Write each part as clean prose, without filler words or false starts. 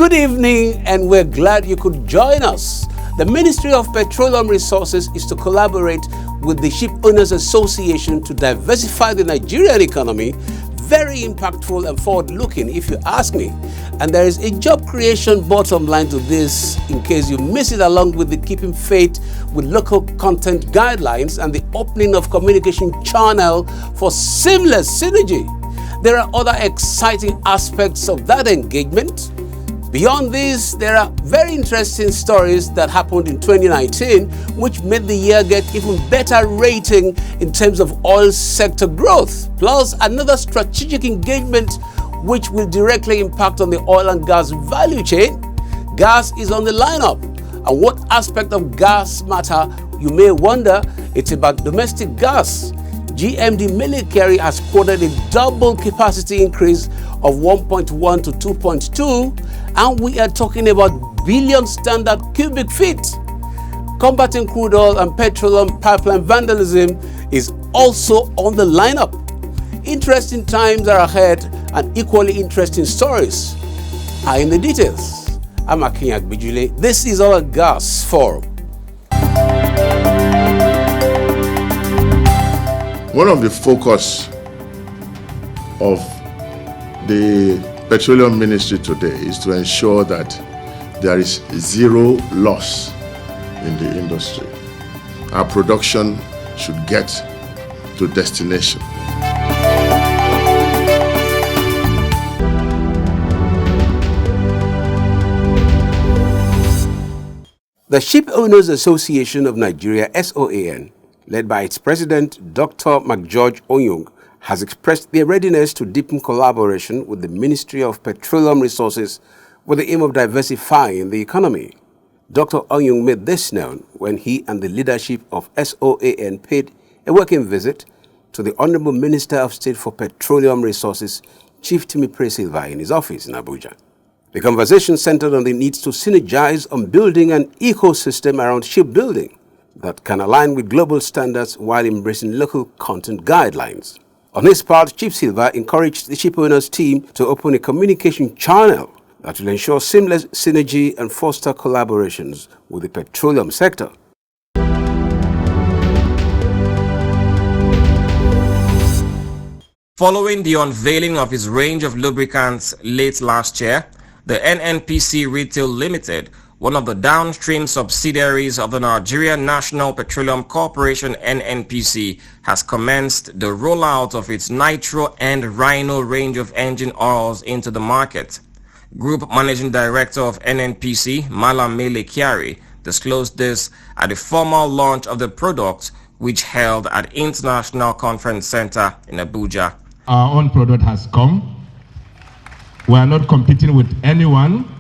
Good evening, and we're glad you could join us. The Ministry of Petroleum Resources is to collaborate with the Ship Owners Association to diversify the Nigerian economy. Very impactful and forward-looking, if you ask me. And there is a job creation bottom line to this, in case you miss it, along with the keeping faith with local content guidelines and the opening of communication channel for seamless synergy. There are other exciting aspects of that engagement. Beyond this, there are very interesting stories that happened in 2019, which made the year get even better rating in terms of oil sector growth, plus another strategic engagement which will directly impact on the oil and gas value chain. Gas is on the lineup. And what aspect of gas matter, you may wonder? It's about domestic gas. GMD Military has quoted a double capacity increase of 1.1 to 2.2, and we are talking about billion standard cubic feet. Combating crude oil and petroleum pipeline vandalism is also on the lineup. Interesting times are ahead, and equally interesting stories are in the details. I'm Akinyak Bijule. This is our Gas Forum. One of the focus of the Petroleum Ministry today is to ensure that there is zero loss in the industry. Our production should get to destination. The Ship Owners Association of Nigeria, SOAN, led by its president, Dr. McGeorge Onyung, has expressed their readiness to deepen collaboration with the Ministry of Petroleum Resources with the aim of diversifying the economy. Dr. Onyung made this known when he and the leadership of SOAN paid a working visit to the Honorable Minister of State for Petroleum Resources, Chief Timipre Silva, in his office in Abuja. The conversation centered on the needs to synergize on building an ecosystem around shipbuilding that can align with global standards while embracing local content guidelines. On his part, Chief Silva encouraged the ship owners team to open a communication channel that will ensure seamless synergy and foster collaborations with the petroleum sector. Following the unveiling of its range of lubricants late last year, the NNPC Retail Limited, one of the downstream subsidiaries of the Nigerian National Petroleum Corporation (NNPC), has commenced the rollout of its Nitro and Rhino range of engine oils into the market. Group Managing Director of NNPC, Malam Mele Kyari, disclosed this at the formal launch of the product, which held at International Conference Center in Abuja. Our own product has come. We are not competing with anyone.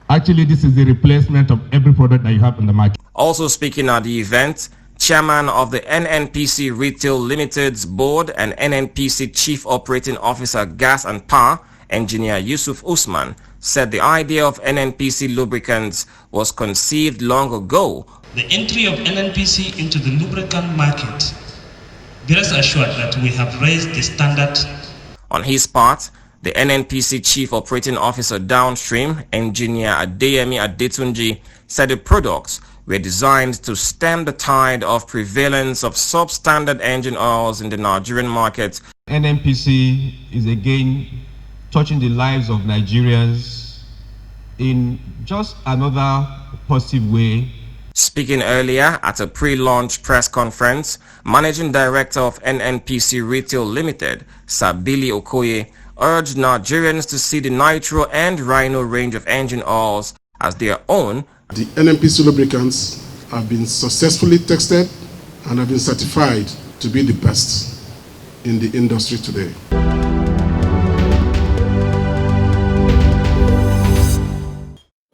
Actually, this is the replacement of every product that you have in the market. Also speaking at the event, Chairman of the NNPC Retail Limited's board and NNPC Chief Operating Officer Gas and Power, Engineer Yusuf Usman, said the idea of NNPC lubricants was conceived long ago. The entry of NNPC into the lubricant market, be rest assured that we have raised the standard. On his part, the NNPC Chief Operating Officer Downstream, Engineer Adeyemi Adetunji, said the products were designed to stem the tide of prevalence of substandard engine oils in the Nigerian market. NNPC is again touching the lives of Nigerians in just another positive way. Speaking earlier at a pre-launch press conference, Managing Director of NNPC Retail Limited, Sabili Okoye, urged Nigerians to see the Nitro and Rhino range of engine oils as their own. The NNPC lubricants have been successfully tested and have been certified to be the best in the industry today.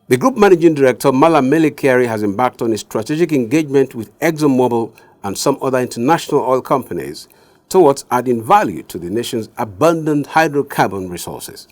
The Group Managing Director, Malam Mele Kyari, has embarked on a strategic engagement with ExxonMobil and some other international oil companies towards adding value to the nation's abundant hydrocarbon resources.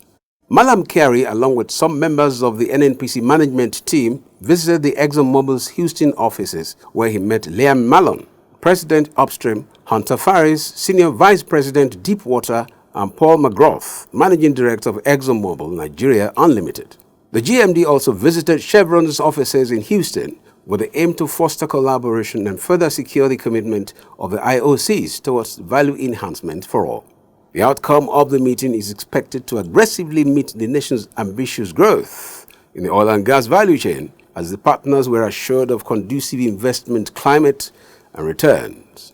Malam Kyari, along with some members of the NNPC management team, visited the ExxonMobil's Houston offices, where he met Liam Malone, President Upstream, Hunter Faris, Senior Vice President Deepwater, and Paul McGrath, Managing Director of ExxonMobil Nigeria Unlimited. The GMD also visited Chevron's offices in Houston with the aim to foster collaboration and further secure the commitment of the IOCs towards value enhancement for all. The outcome of the meeting is expected to aggressively meet the nation's ambitious growth in the oil and gas value chain, as the partners were assured of conducive investment climate and returns.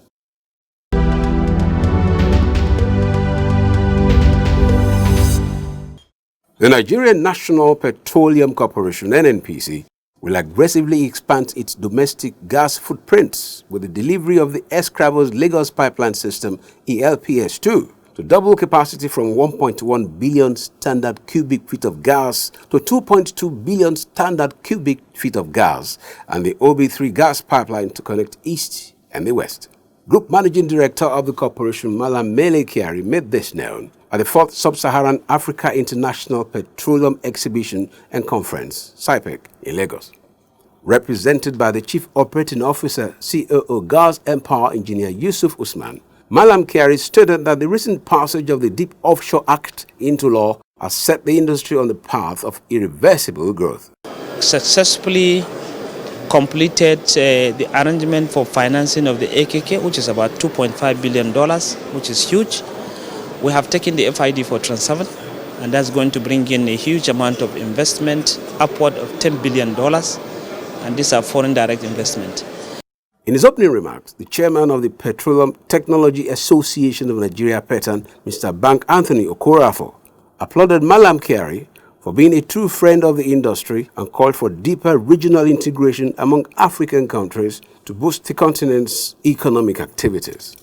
The Nigerian National Petroleum Corporation (NNPC) will aggressively expand its domestic gas footprints with the delivery of the Escravos Lagos Pipeline System (ELPS-2) to double capacity from 1.1 billion standard cubic feet of gas to 2.2 billion standard cubic feet of gas, and the OB3 gas pipeline to connect East and the West. Group Managing Director of the corporation, Malam Mele Kyari, made this known at the 4th Sub-Saharan Africa International Petroleum Exhibition and Conference, SIPEC, in Lagos. Represented by the Chief Operating Officer, COO Gas Empower Engineer Yusuf Usman, Malam Kyari stated that the recent passage of the Deep Offshore Act into law has set the industry on the path of irreversible growth. Successfully completed the arrangement for financing of the AKK, which is about $2.5 billion, which is huge. We have taken the FID for Trans 7, and that's going to bring in a huge amount of investment, upward of $10 billion, and these are foreign direct investment. In his opening remarks, the chairman of the Petroleum Technology Association of Nigeria, PETAN, Mr. Bank Anthony Okorafor, applauded Malam Kyari for being a true friend of the industry and called for deeper regional integration among African countries to boost the continent's economic activities.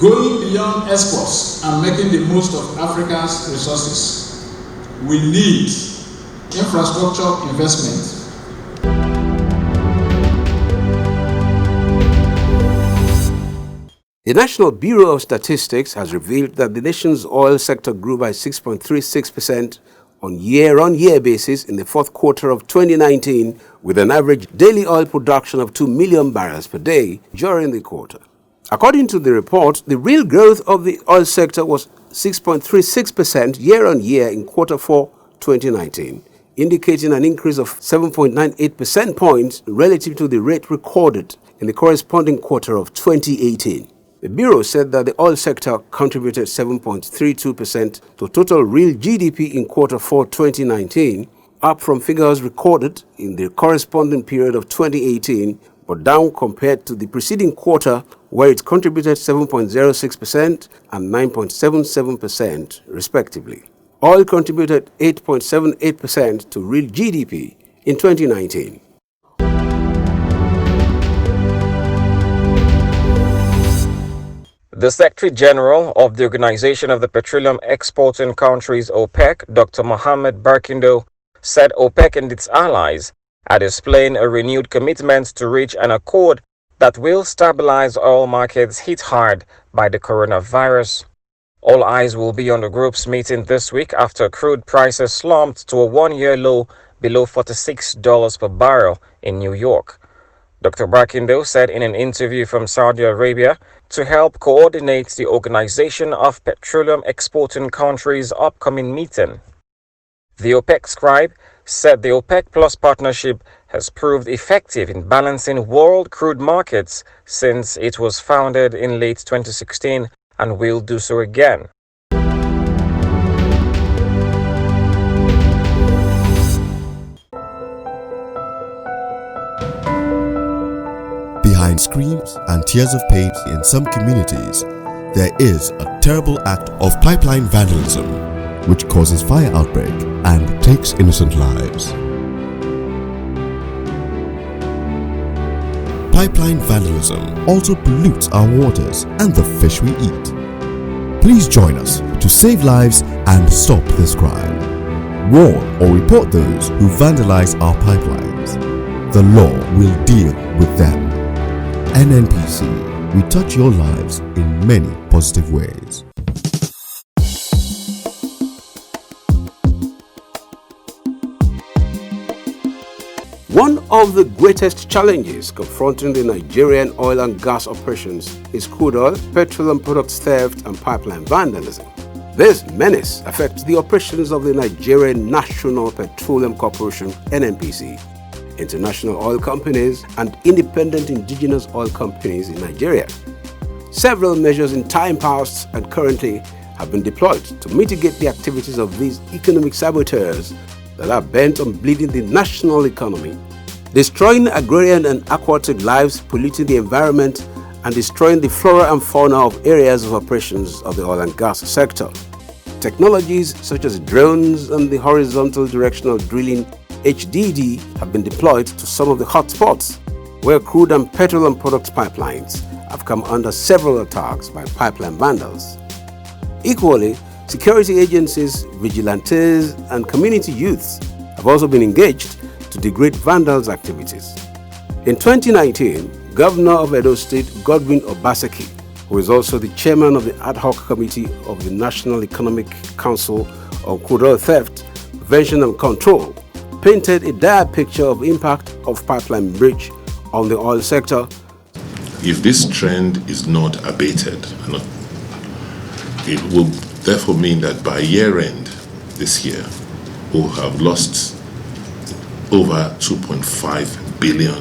Going beyond exports and making the most of Africa's resources, we need infrastructure investment. The National Bureau of Statistics has revealed that the nation's oil sector grew by 6.36% on year-on-year basis in the fourth quarter of 2019, with an average daily oil production of 2 million barrels per day during the quarter. According to the report, the real growth of the oil sector was 6.36% year-on-year in quarter 4 2019, indicating an increase of 7.98% points relative to the rate recorded in the corresponding quarter of 2018. The Bureau said that the oil sector contributed 7.32% to total real GDP in quarter 4 2019, up from figures recorded in the corresponding period of 2018, but down compared to the preceding quarter, where it contributed 7.06% and 9.77% respectively. Oil contributed 8.78% to real GDP in 2019. The Secretary General of the Organization of the Petroleum Exporting Countries, OPEC, Dr. Mohammed Barkindo, said OPEC and its allies are displaying a renewed commitment to reach an accord that will stabilize oil markets hit hard by the coronavirus. All eyes will be on the group's meeting this week after crude prices slumped to a one-year low below $46 per barrel in New York. Dr. Barkindo said in an interview from Saudi Arabia to help coordinate the Organization of Petroleum Exporting Countries' upcoming meeting. The OPEC scribe said the OPEC Plus partnership has proved effective in balancing world crude markets since it was founded in late 2016 and will do so again. Behind screams and tears of pain in some communities, there is a terrible act of pipeline vandalism which causes fire outbreak and takes innocent lives. Pipeline vandalism also pollutes our waters and the fish we eat. Please join us to save lives and stop this crime. Warn or report those who vandalize our pipelines. The law will deal with them. NNPC, we touch your lives in many positive ways. One of the greatest challenges confronting the Nigerian oil and gas operations is crude oil, petroleum products theft, and pipeline vandalism. This menace affects the operations of the Nigerian National Petroleum Corporation (NNPC), international oil companies, and independent indigenous oil companies in Nigeria. Several measures in time past and currently have been deployed to mitigate the activities of these economic saboteurs that are bent on bleeding the national economy, destroying agrarian and aquatic lives, polluting the environment, and destroying the flora and fauna of areas of operations of the oil and gas sector. Technologies such as drones and the horizontal directional drilling HDD have been deployed to some of the hotspots where crude and petroleum products pipelines have come under several attacks by pipeline vandals. Equally, security agencies, vigilantes, and community youths have also been engaged to degrade vandals' activities. In 2019, Governor of Edo State Godwin Obaseki, who is also the chairman of the ad hoc committee of the National Economic Council on Crude Oil Theft, Prevention and Control, painted a dire picture of impact of pipeline breach on the oil sector. If this trend is not abated, it will therefore mean that by year end this year, we'll have lost over $2.5 billion.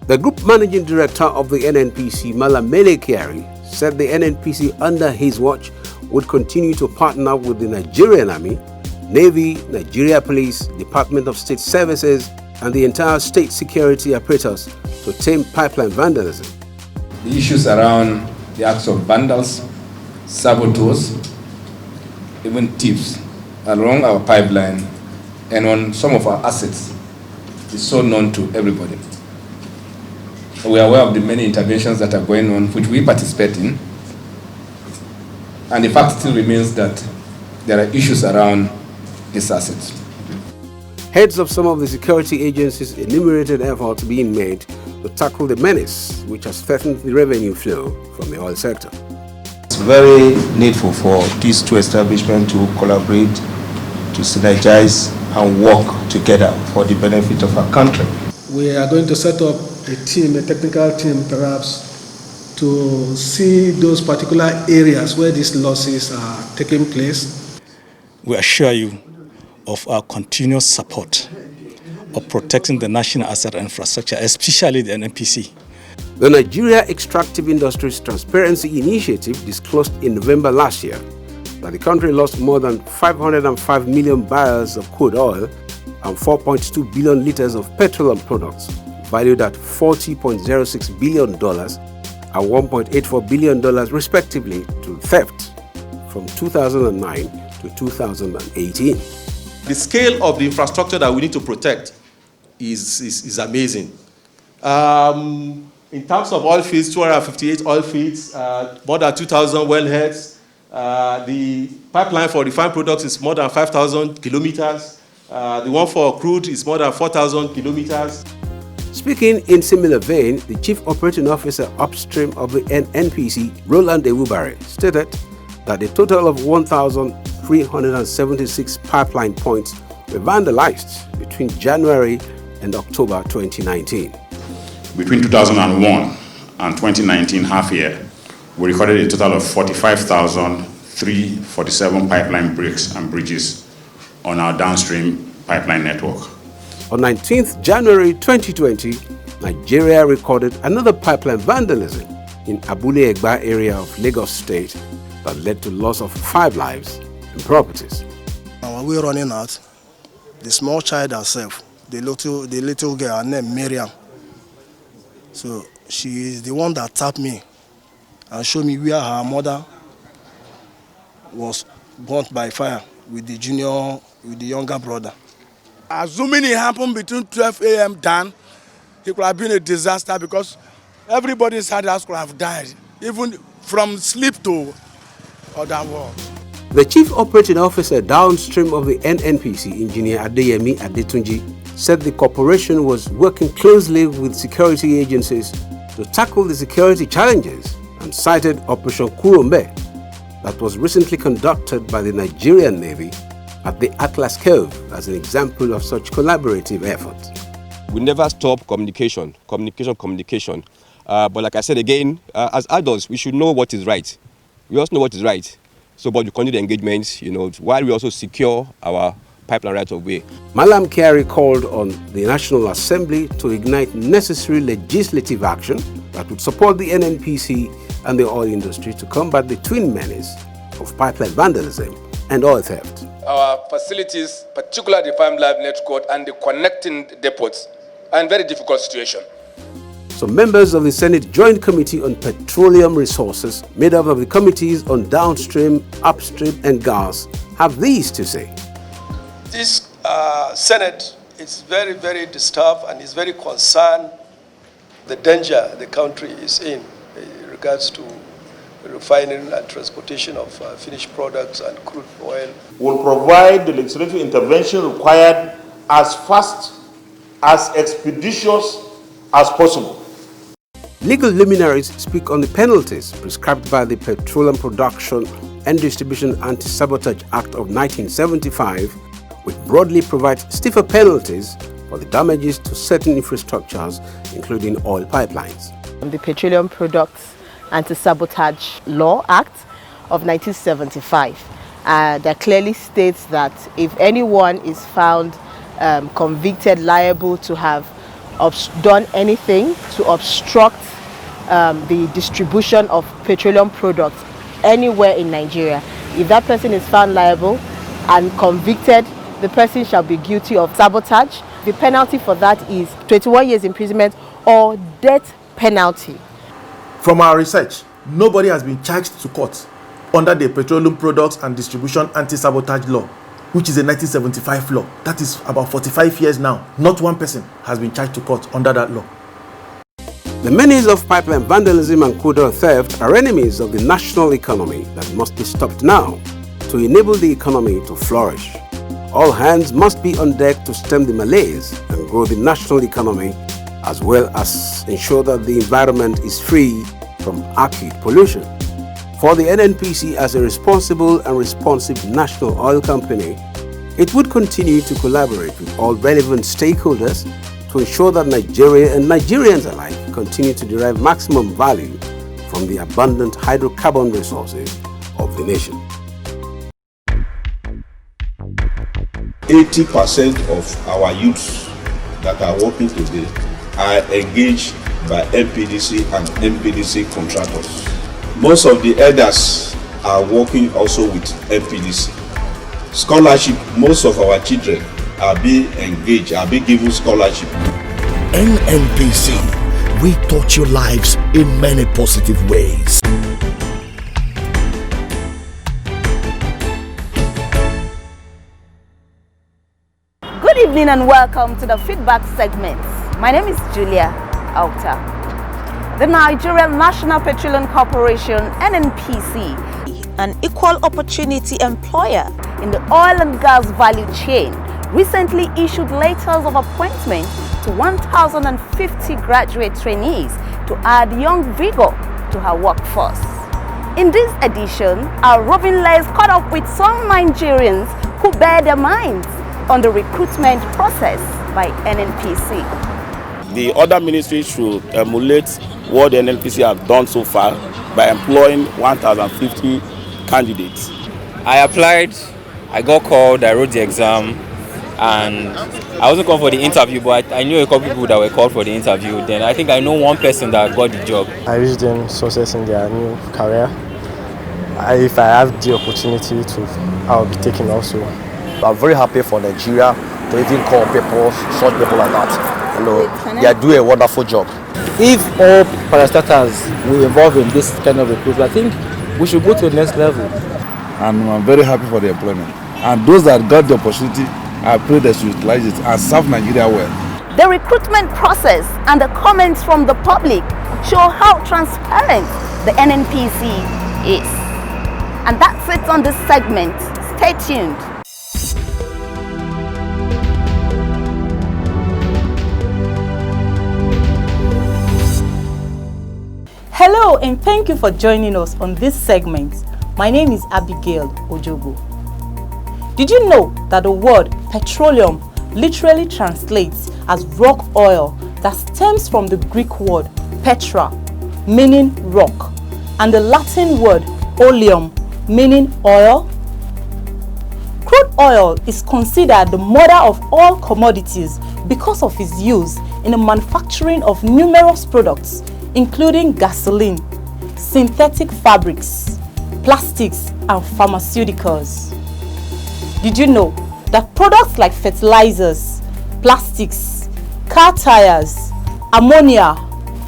The Group Managing Director of the NNPC, Malamele Kyari, said the NNPC under his watch would continue to partner with the Nigerian Army, Navy, Nigeria Police, Department of State Services, and the entire state security apparatus to tame pipeline vandalism. The issues around the acts of vandals, saboteurs, even thieves along our pipeline and on some of our assets is so known to everybody. We are aware of the many interventions that are going on, which we participate in, and the fact still remains that there are issues around these assets. Heads of some of the security agencies enumerated efforts being made to tackle the menace which has threatened the revenue flow from the oil sector. It's very needful for these two establishments to collaborate, to synergize and work together for the benefit of our country. We are going to set up a team, a technical team perhaps, to see those particular areas where these losses are taking place. We assure you of our continuous support of protecting the national asset infrastructure, especially the NNPC. The Nigeria Extractive Industries Transparency Initiative disclosed in November last year that the country lost more than 505 million barrels of crude oil and 4.2 billion liters of petroleum products, valued at $40.06 billion and $1.84 billion respectively, to theft from 2009 to 2018. The scale of the infrastructure that we need to protect is amazing. In terms of oil fields, 258 oil fields, more than 2,000 wellheads. The pipeline for refined products is more than 5,000 kilometers. The one for crude is more than 4,000 kilometers. Speaking in similar vein, the Chief Operating Officer upstream of the NNPC, Roland Ewubare, stated that a total of 1,376 pipeline points were vandalized between January and October 2019. Between 2001 and 2019 half year, we recorded a total of 45,347 pipeline breaks and bridges on our downstream pipeline network. On 19th January 2020, Nigeria recorded another pipeline vandalism in Abule Egba area of Lagos State that led to loss of 5 lives and properties. When we were running out, the small child herself, the little girl, her name Miriam, so she is the one that tapped me and showed me where her mother was burnt by fire with the younger brother. Assuming it happened between 12 a.m. down, it could have been a disaster because everybody inside the house could have died, even from sleep to other world. The Chief Operating Officer downstream of the NNPC, Engineer Adeyemi Adetunji, said the corporation was working closely with security agencies to tackle the security challenges and cited Operation Kurumbe that was recently conducted by the Nigerian Navy at the Atlas Cove as an example of such collaborative efforts. We never stop communication. But like I said again, as adults, we should know what is right. We also know what is right. So, but we continue the engagements, while we also secure our pipeline right of way. Malam Kyari called on the National Assembly to ignite necessary legislative action that would support the NNPC and the oil industry to combat the twin menace of pipeline vandalism and oil theft. Our facilities, particularly the Farm Life Network and the connecting depots, are in very difficult situation. So members of the Senate Joint Committee on Petroleum Resources, made up of the committees on downstream, upstream and gas, have these to say. This Senate is very, very disturbed and is very concerned the danger the country is in regards to refining and transportation of finished products and crude oil. Will provide the legislative intervention required as fast, as expeditious as possible. Legal luminaries speak on the penalties prescribed by the Petroleum Production and Distribution Anti-Sabotage Act of 1975, which broadly provides stiffer penalties for the damages to certain infrastructures, including oil pipelines. The Petroleum Products Anti-Sabotage Law Act of 1975 that clearly states that if anyone is found convicted, liable to have done anything to obstruct the distribution of petroleum products anywhere in Nigeria, if that person is found liable and convicted, the person shall be guilty of sabotage. The penalty for that is 21 years imprisonment or death penalty. From our research, nobody has been charged to court under the Petroleum Products and Distribution Anti-Sabotage Law, which is a 1975 law. That is about 45 years now. Not one person has been charged to court under that law. The menace of pipeline vandalism and crude oil theft are enemies of the national economy that must be stopped now to enable the economy to flourish. All hands must be on deck to stem the malaise and grow the national economy, as well as ensure that the environment is free from acute pollution. For the NNPC as a responsible and responsive national oil company, it would continue to collaborate with all relevant stakeholders to ensure that Nigeria and Nigerians alike continue to derive maximum value from the abundant hydrocarbon resources of the nation. 80% of our youths that are working today are engaged by MPDC and MPDC contractors. Most of the elders are working also with MPDC. Scholarship, most of our children are being engaged, are being given scholarship. NNPC, we touch your lives in many positive ways. Good evening and welcome to the feedback segment. My name is Julia Alta. The Nigerian National Petroleum Corporation, NNPC, an equal opportunity employer in the oil and gas value chain, recently issued letters of appointment to 1,050 graduate trainees to add young vigor to her workforce. In this edition, our roving lays caught up with some Nigerians who bear their minds on the recruitment process by NNPC. The other ministries should emulate what the NNPC have done so far by employing 1,050 candidates. I applied, I got called, I wrote the exam, and I wasn't called for the interview, but I knew a couple people that were called for the interview. Then I think I know one person that got the job. I wish them success in their new career. If I have the opportunity to, I'll be taking also. I'm very happy for Nigeria to even call people, such people like that. You know, they are doing a wonderful job. If all parastatals will involve in this kind of recruitment, I think we should go to the next level. And I'm very happy for the employment. And those that got the opportunity, I pray they should utilize it and serve Nigeria well. The recruitment process and the comments from the public show how transparent the NNPC is. And that's it on this segment. Stay tuned. Hello and thank you for joining us on this segment. My name is Abigail Ojogo. Did you know that the word petroleum literally translates as rock oil that stems from the Greek word petra, meaning rock, and the Latin word oleum, meaning oil? Crude oil is considered the mother of all commodities because of its use in the manufacturing of numerous products, including gasoline, synthetic fabrics, plastics, and pharmaceuticals. Did you know that products like fertilizers, plastics, car tires, ammonia,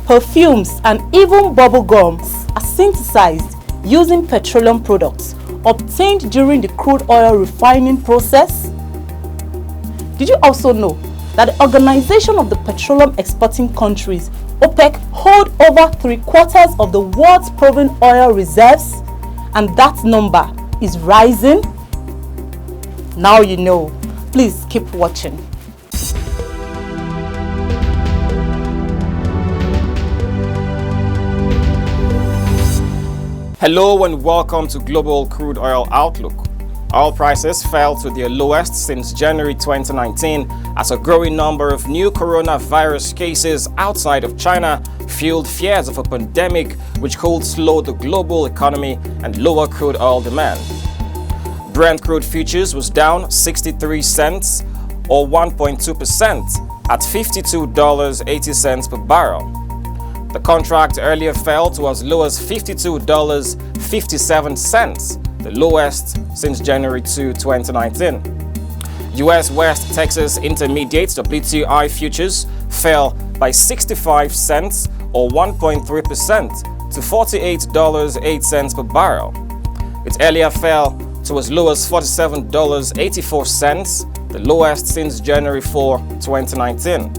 perfumes, and even bubble gums are synthesized using petroleum products obtained during the crude oil refining process? Did you also know that the Organization of the Petroleum Exporting Countries, OPEC, hold over 3/4 of the world's proven oil reserves, and that number is rising? Now you know. Please keep watching. Hello and welcome to Global Crude Oil Outlook. Oil prices fell to their lowest since January 2019 as a growing number of new coronavirus cases outside of China fueled fears of a pandemic which could slow the global economy and lower crude oil demand. Brent crude futures was down 63 cents or 1.2% at $52.80 per barrel. The contract earlier fell to as low as $52.57, the lowest since January 2, 2019. U.S. West Texas Intermediate WTI futures fell by 65 cents or 1.3% to $48.08 per barrel. It earlier fell to as low as $47.84, the lowest since January 4, 2019.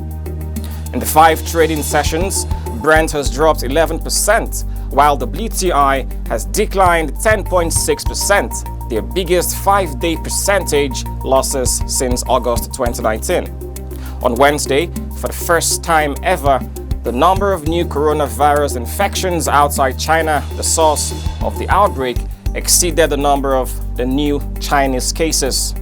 In the 5 trading sessions, Brent has dropped 11%, while WTI has declined 10.6%, their biggest 5-day percentage losses since August 2019. On Wednesday, for the first time ever, the number of new coronavirus infections outside China, the source of the outbreak, exceeded the number of the new Chinese cases.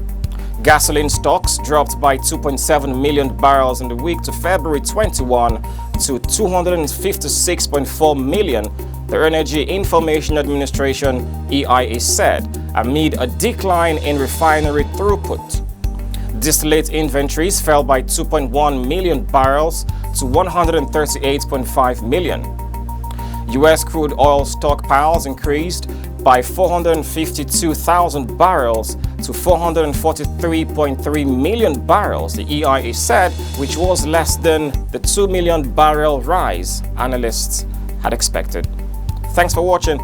Gasoline stocks dropped by 2.7 million barrels in the week to February 21 to 256.4 million, the Energy Information Administration EIA said, amid a decline in refinery throughput. Distillate inventories fell by 2.1 million barrels to 138.5 million. U.S. crude oil stockpiles increased by 452,000 barrels to 443.3 million barrels, the EIA said, which was less than the 2 million barrel rise analysts had expected. Thanks for watching.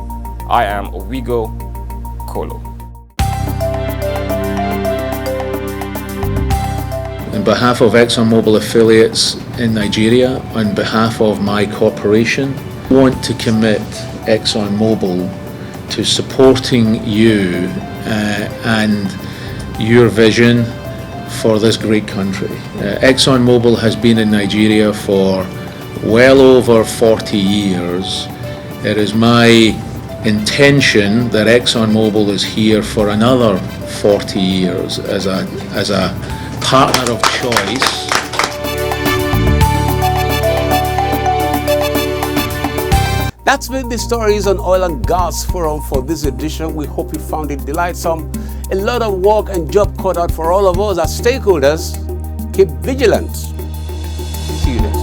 I am Owigo Kolo. On behalf of ExxonMobil affiliates in Nigeria, on behalf of my corporation, I want to commit ExxonMobil to supporting you and your vision for this great country. ExxonMobil has been in Nigeria for well over 40 years. It is my intention that ExxonMobil is here for another 40 years as a partner of choice. That's been the Stories on Oil and Gas Forum for this edition. We hope you found it delightsome. A lot of work and job cut out for all of us as stakeholders. Keep vigilant. See you next time.